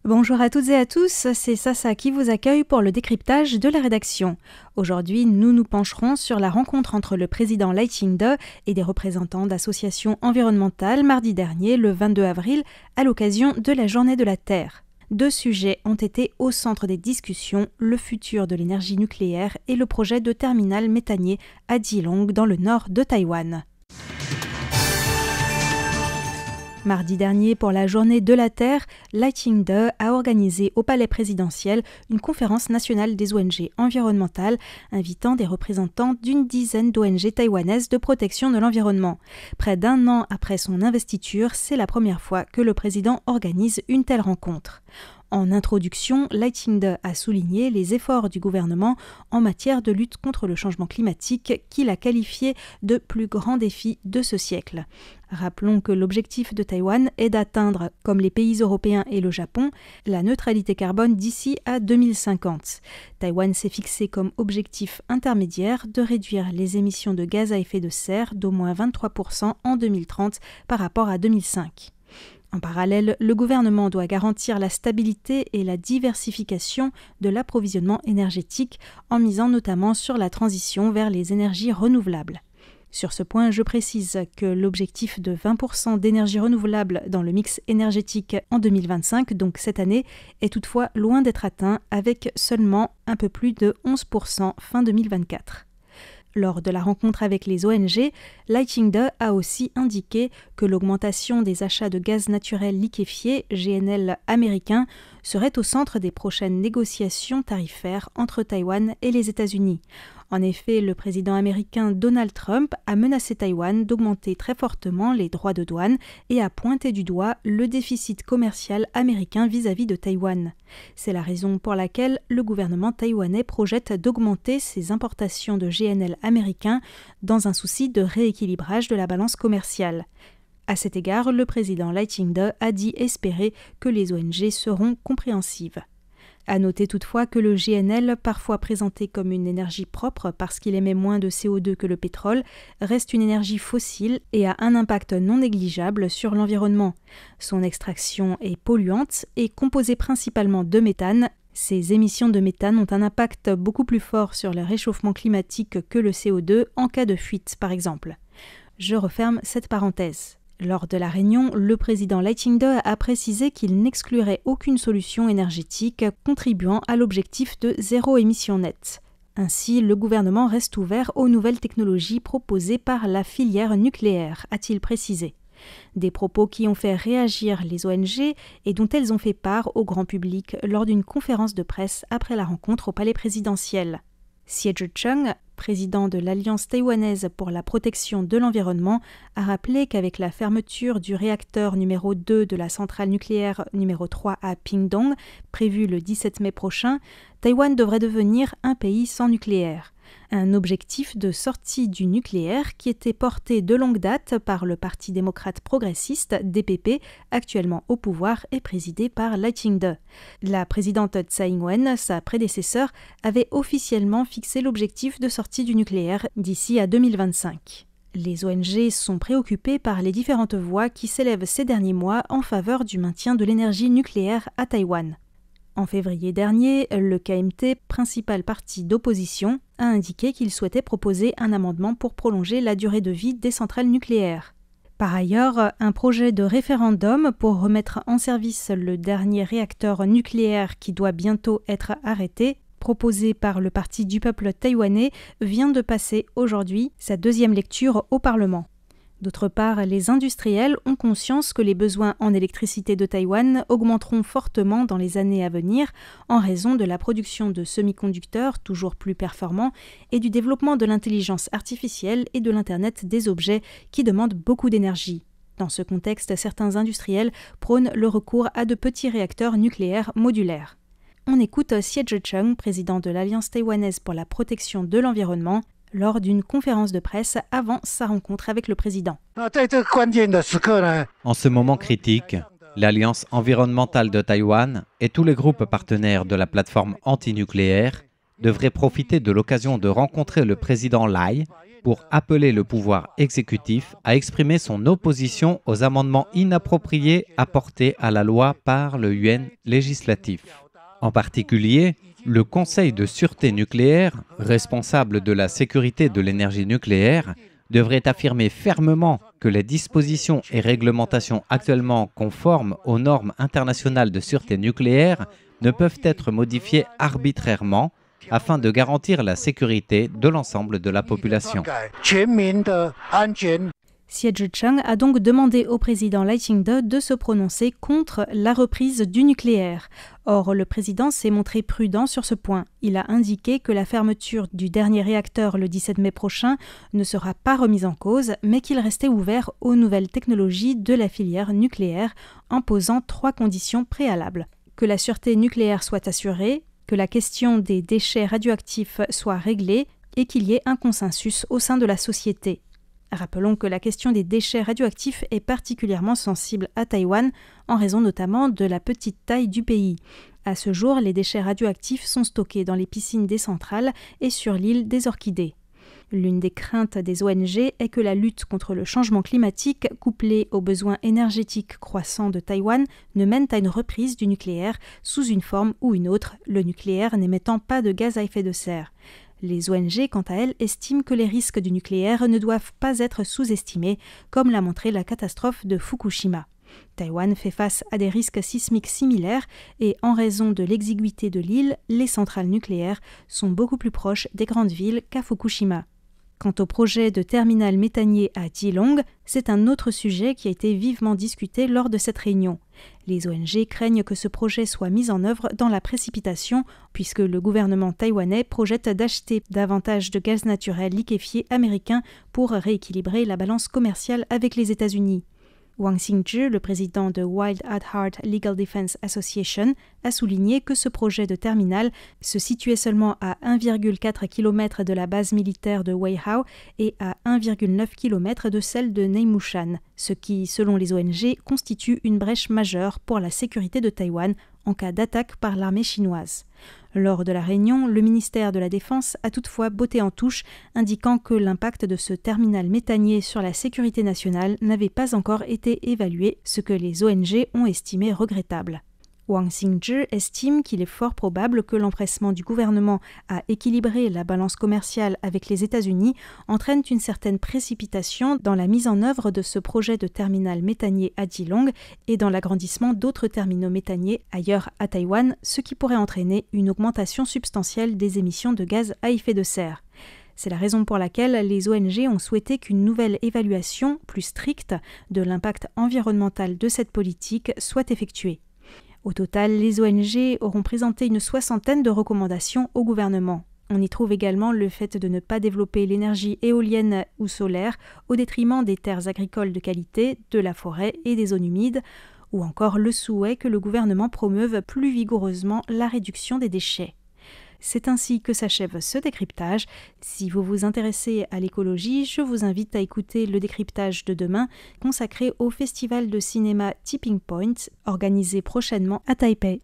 Bonjour à toutes et à tous, c'est Sasa qui vous accueille pour le décryptage de la rédaction. Aujourd'hui, nous nous pencherons sur la rencontre entre le président Lai Ching-te et des représentants d'associations environnementales mardi dernier, le 22 avril, à l'occasion de la Journée de la Terre. Deux sujets ont été au centre des discussions, le futur de l'énergie nucléaire et le projet de terminal méthanier à Geelong dans le nord de Taïwan. Mardi dernier, pour la Journée de la Terre, Lai Ching-te a organisé au Palais présidentiel une conférence nationale des ONG environnementales, invitant des représentants d'une dizaine d'ONG taïwanaises de protection de l'environnement. Près d'un an après son investiture, c'est la première fois que le président organise une telle rencontre. En introduction, Lai Ching-te a souligné les efforts du gouvernement en matière de lutte contre le changement climatique qu'il a qualifié de plus grand défi de ce siècle. Rappelons que l'objectif de Taïwan est d'atteindre, comme les pays européens et le Japon, la neutralité carbone d'ici à 2050. Taïwan s'est fixé comme objectif intermédiaire de réduire les émissions de gaz à effet de serre d'au moins 23% en 2030 par rapport à 2005. En parallèle, le gouvernement doit garantir la stabilité et la diversification de l'approvisionnement énergétique en misant notamment sur la transition vers les énergies renouvelables. Sur ce point, je précise que l'objectif de 20% d'énergie renouvelable dans le mix énergétique en 2025, donc cette année, est toutefois loin d'être atteint avec seulement un peu plus de 11% fin 2024. Lors de la rencontre avec les ONG, Lai Ching-te a aussi indiqué que l'augmentation des achats de gaz naturel liquéfié, GNL américain, serait au centre des prochaines négociations tarifaires entre Taïwan et les États-Unis. En effet, le président américain Donald Trump a menacé Taïwan d'augmenter très fortement les droits de douane et a pointé du doigt le déficit commercial américain vis-à-vis de Taïwan. C'est la raison pour laquelle le gouvernement taïwanais projette d'augmenter ses importations de GNL américain dans un souci de rééquilibrage de la balance commerciale. À cet égard, le président Lai Ching-te a dit espérer que les ONG seront compréhensives. À noter toutefois que le GNL, parfois présenté comme une énergie propre parce qu'il émet moins de CO2 que le pétrole, reste une énergie fossile et a un impact non négligeable sur l'environnement. Son extraction est polluante et composée principalement de méthane. Ces émissions de méthane ont un impact beaucoup plus fort sur le réchauffement climatique que le CO2 en cas de fuite, par exemple. Je referme cette parenthèse. Lors de la réunion, le président Lai Ching-te a précisé qu'il n'exclurait aucune solution énergétique contribuant à l'objectif de zéro émission nette. Ainsi, le gouvernement reste ouvert aux nouvelles technologies proposées par la filière nucléaire, a-t-il précisé. Des propos qui ont fait réagir les ONG et dont elles ont fait part au grand public lors d'une conférence de presse après la rencontre au palais présidentiel. Xie Zhicheng, président de l'Alliance taïwanaise pour la protection de l'environnement, a rappelé qu'avec la fermeture du réacteur numéro 2 de la centrale nucléaire numéro 3 à Pingdong, prévue le 17 mai prochain, Taïwan devrait devenir un pays sans nucléaire. Un objectif de sortie du nucléaire qui était porté de longue date par le Parti démocrate progressiste, DPP, actuellement au pouvoir et présidé par Lai Ching-te. La présidente Tsai Ing-wen, sa prédécesseur, avait officiellement fixé l'objectif de sortie du nucléaire d'ici à 2025. Les ONG sont préoccupées par les différentes voix qui s'élèvent ces derniers mois en faveur du maintien de l'énergie nucléaire à Taïwan. En février dernier, le KMT, principal parti d'opposition, a indiqué qu'il souhaitait proposer un amendement pour prolonger la durée de vie des centrales nucléaires. Par ailleurs, un projet de référendum pour remettre en service le dernier réacteur nucléaire qui doit bientôt être arrêté, proposé par le Parti du peuple taïwanais, vient de passer aujourd'hui sa deuxième lecture au Parlement. D'autre part, les industriels ont conscience que les besoins en électricité de Taïwan augmenteront fortement dans les années à venir en raison de la production de semi-conducteurs toujours plus performants et du développement de l'intelligence artificielle et de l'Internet des objets qui demandent beaucoup d'énergie. Dans ce contexte, certains industriels prônent le recours à de petits réacteurs nucléaires modulaires. On écoute Xie Zhicheng, président de l'Alliance taïwanaise pour la protection de l'environnement, lors d'une conférence de presse avant sa rencontre avec le président. En ce moment critique, l'Alliance environnementale de Taïwan et tous les groupes partenaires de la plateforme antinucléaire devrait profiter de l'occasion de rencontrer le président Lai pour appeler le pouvoir exécutif à exprimer son opposition aux amendements inappropriés apportés à la loi par le Yuan législatif. En particulier, le Conseil de sûreté nucléaire, responsable de la sécurité de l'énergie nucléaire, devrait affirmer fermement que les dispositions et réglementations actuellement conformes aux normes internationales de sûreté nucléaire ne peuvent être modifiées arbitrairement afin de garantir la sécurité de l'ensemble de la population. Xie Zhiqiang a donc demandé au président Lai Ching-te de se prononcer contre la reprise du nucléaire. Or, le président s'est montré prudent sur ce point. Il a indiqué que la fermeture du dernier réacteur le 17 mai prochain ne sera pas remise en cause, mais qu'il restait ouvert aux nouvelles technologies de la filière nucléaire en posant 3 conditions préalables. Que la sûreté nucléaire soit assurée, que la question des déchets radioactifs soit réglée et qu'il y ait un consensus au sein de la société. Rappelons que la question des déchets radioactifs est particulièrement sensible à Taïwan, en raison notamment de la petite taille du pays. À ce jour, les déchets radioactifs sont stockés dans les piscines des centrales et sur l'île des Orchidées. L'une des craintes des ONG est que la lutte contre le changement climatique, couplée aux besoins énergétiques croissants de Taïwan, ne mène à une reprise du nucléaire sous une forme ou une autre, le nucléaire n'émettant pas de gaz à effet de serre. Les ONG, quant à elles, estiment que les risques du nucléaire ne doivent pas être sous-estimés, comme l'a montré la catastrophe de Fukushima. Taïwan fait face à des risques sismiques similaires et, en raison de l'exiguïté de l'île, les centrales nucléaires sont beaucoup plus proches des grandes villes qu'à Fukushima. Quant au projet de terminal méthanier à Keelung, c'est un autre sujet qui a été vivement discuté lors de cette réunion. Les ONG craignent que ce projet soit mis en œuvre dans la précipitation, puisque le gouvernement taïwanais projette d'acheter davantage de gaz naturel liquéfié américain pour rééquilibrer la balance commerciale avec les États-Unis. Wang Xingzhi, le président de Wild at Heart Legal Defense Association, a souligné que ce projet de terminal se situait seulement à 1,4 km de la base militaire de Weihao et à 1,9 km de celle de Neimushan, ce qui, selon les ONG, constitue une brèche majeure pour la sécurité de Taïwan en cas d'attaque par l'armée chinoise. Lors de la réunion, le ministère de la Défense a toutefois botté en touche, indiquant que l'impact de ce terminal méthanier sur la sécurité nationale n'avait pas encore été évalué, ce que les ONG ont estimé regrettable. Wang Xingzhi estime qu'il est fort probable que l'empressement du gouvernement à équilibrer la balance commerciale avec les États-Unis entraîne une certaine précipitation dans la mise en œuvre de ce projet de terminal méthanier à Keelung et dans l'agrandissement d'autres terminaux méthaniers ailleurs à Taïwan, ce qui pourrait entraîner une augmentation substantielle des émissions de gaz à effet de serre. C'est la raison pour laquelle les ONG ont souhaité qu'une nouvelle évaluation plus stricte de l'impact environnemental de cette politique soit effectuée. Au total, les ONG auront présenté une 60aine de recommandations au gouvernement. On y trouve également le fait de ne pas développer l'énergie éolienne ou solaire au détriment des terres agricoles de qualité, de la forêt et des zones humides, ou encore le souhait que le gouvernement promeuve plus vigoureusement la réduction des déchets. C'est ainsi que s'achève ce décryptage. Si vous vous intéressez à l'écologie, je vous invite à écouter le décryptage de demain consacré au festival de cinéma Tipping Point, organisé prochainement à Taipei.